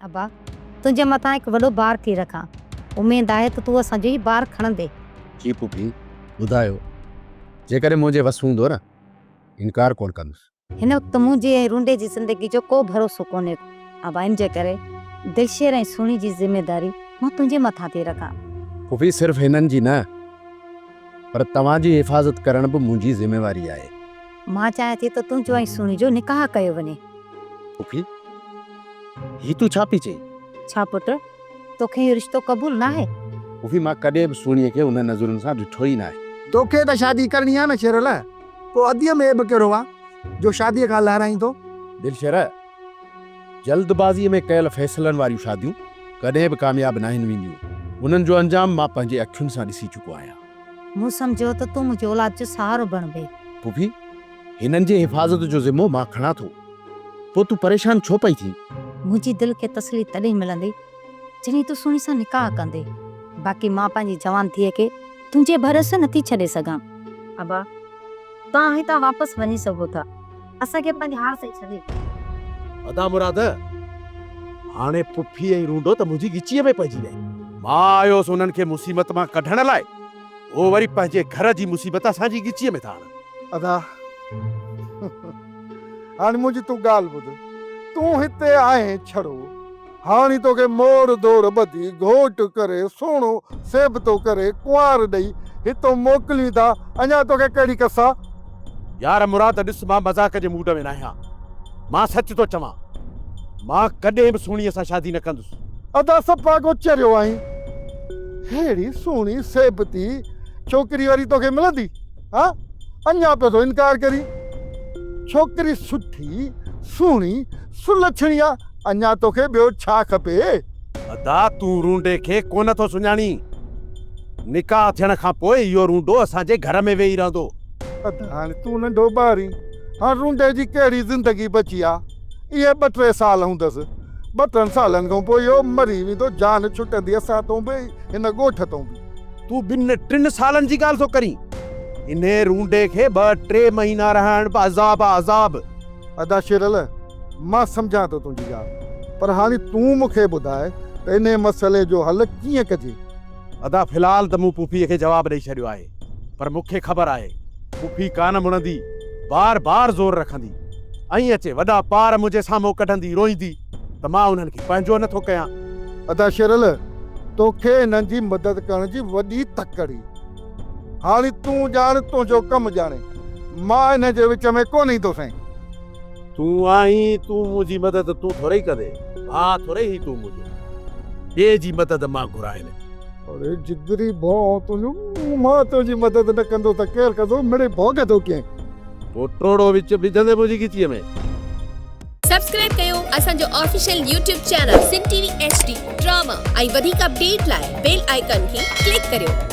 अबा तुंहिंजे मथां हिकु वॾो बार थी रखां। उमेद आहे त तूं असांजो ई बार खणंदे। जी पुफी ॿुधायो, जेकॾहिं मुंहिंजे वस हूंदो न इनकार कोन कंदुसि। हिन वक़्तु मुंहिंजी ऐं रूंडे जी ज़िंदगी जो को भरोसो कोन्हे। अबा इन जे करे दिलशेर ऐं सुहिणी जी ज़िमेदारी मां तुंहिंजे मथां थी रखां। पुफी सिर्फ़ु हिननि जी न, पर तव्हांजी हिफ़ाज़त करण बि मुंहिंजी ज़िम्मेवारी आहे। मां चाहियां थी त तुंहिंजो ऐं सुहिणी जो निकाह कयो वञे। पुफी ही तूं छा पई चई? छा पुटु, तोखे इहो रिश्तो क़बूल न आहे? पुफी मां कॾहिं बि सुहिणीअ खे उन नज़रुनि सां ॾिठो ई न आहे। तोखे त शादी करणी आहे न शेरल, पोइ अदीअ में बि कहिड़ो आहे जो शादीअ खां लाराईंदो। दिलशर, जल्दबाज़ीअ में कयल फ़ैसिलनि वारियूं शादियूं कॾहिं बि कामयाबु न आहिनि वेंदियूं। उन्हनि जो अंजाम मां पंहिंजे अखियुनि सां ॾिसी चुको आहियां। मूं सम्झो त तूं मुंहिंजी औलाद जो सहारो बणबे। पुफी हिननि जे हिफ़ाज़त जो ज़िम्मो मां खणां थो, पोइ तूं परेशान छो पई थी? मुंहिंजी दिलि खे तसली तॾहिं मिलंदी जॾहिं तूं सुहिणी सां निकाह कंदे। बाक़ी मां पंहिंजी जवान धीअ खे तुंहिंजे भरोसे नथी छॾे सघां। अबा तव्हां हितां वापसि वञी सघो था, असांखे पंहिंजे हार सां छॾे। अदा मुराद, हाणे पुफी ऐं रूंडो त मुंहिंजी गिचीअ में पइजी वई। मां आयोसि उन्हनि खे मुसीबत मां कढण लाइ, उहो वरी पंहिंजे घर जी मुसीबत असांजी गिचीअ में था आणनि। अदा हाणे मुंहिंजी तूं ॻाल्हि ॿुध, तूं हिते आहीं छड़ो, हाणे तोखे मोर दोर ॿधी घोट करे सोणो सेब तो करे कुंवार ॾेई हितो मोकिलियूं था। अञा तोखे कहिड़ी कसा? यार मुराद ॾिस, मां मज़ाक जे मूड में न आहियां। मां सच थो चवां, मां कॾहिं बि सुहिणीअ सां शादी न कंदुसि। अदा सफ़ा को चरियो आहीं, हेड़ी सुहिणी सेबती छोकिरी वरी तोखे मिलंदी? हा, अञा पियो थो इनकार करी। छोकिरी सुठी सुहिणी सुलक्षणी आहे, अञा तोखे ॿियो छा खपे? अदा तूं रूंडे खे कोन थो सुञाणी। निकाह थियण खां पोइ इहो रूंडो असांजे घर में वेही रहंदो। अदा हाणे तूं नंढो ॿार आहीं, हाणे रूंडे जी कहिड़ी ज़िंदगी बची आहे? इहे 2-3 साल हूंदसि, 2-3 सालनि खां पोइ इहो मरी वेंदो, जान छुटंदी असां तो बि हिन ॻोठ तो बि। तूं 2-3 सालनि जी ॻाल्हि थो करीं? इन रूंडे खे 2-3 महीना रहण बि अज़ाब अज़ाब। अदा शेरल, मां सम्झां थो तुंहिंजी ॻाल्हि, पर हाणे तूं मूंखे ॿुधाए त इन मसइले जो हल कीअं कजे? अदा फ़िलहाल त मूं पुफीअ खे जवाबु ॾेई छॾियो आहे, पर मूंखे ख़बर आहे पुफी कान मुणंदी, बार बार ज़ोर रखंदी ऐं अचे वॾा पार मुंहिंजे साम्हूं कढंदी रोईंदी त मां उन्हनि खे पंहिंजो नथो कयां। अदा शेरल, तोखे हिननि जी मदद करण जी वॾी तकड़ी। हाणे तूं ॼाण, तुंहिंजो कमु ॼाणे, मां हिन जे विच में कोन ईंदो साईं। तूं आहीं, तूं मुंहिंजी मदद तूं थोरे ई कंदे, भाउ थोरे ई तूं मुंहिंजो, ॿिए जी मदद मां घुराए न। अरे जिगरी भाउ तुंहिंजो, मां तुंहिंजी मदद न कंदो त केरु कंदो? मिड़े भोग थो कीअं? पोइ टोड़ो विच विझंदे मुंहिंजी गिचीअ में। सब्सक्राइब कयो असांजो official YouTube channel Singh TV HD drama ऐं वधीक अपडेट लाइ बेल आइकन खे क्लिक करियो।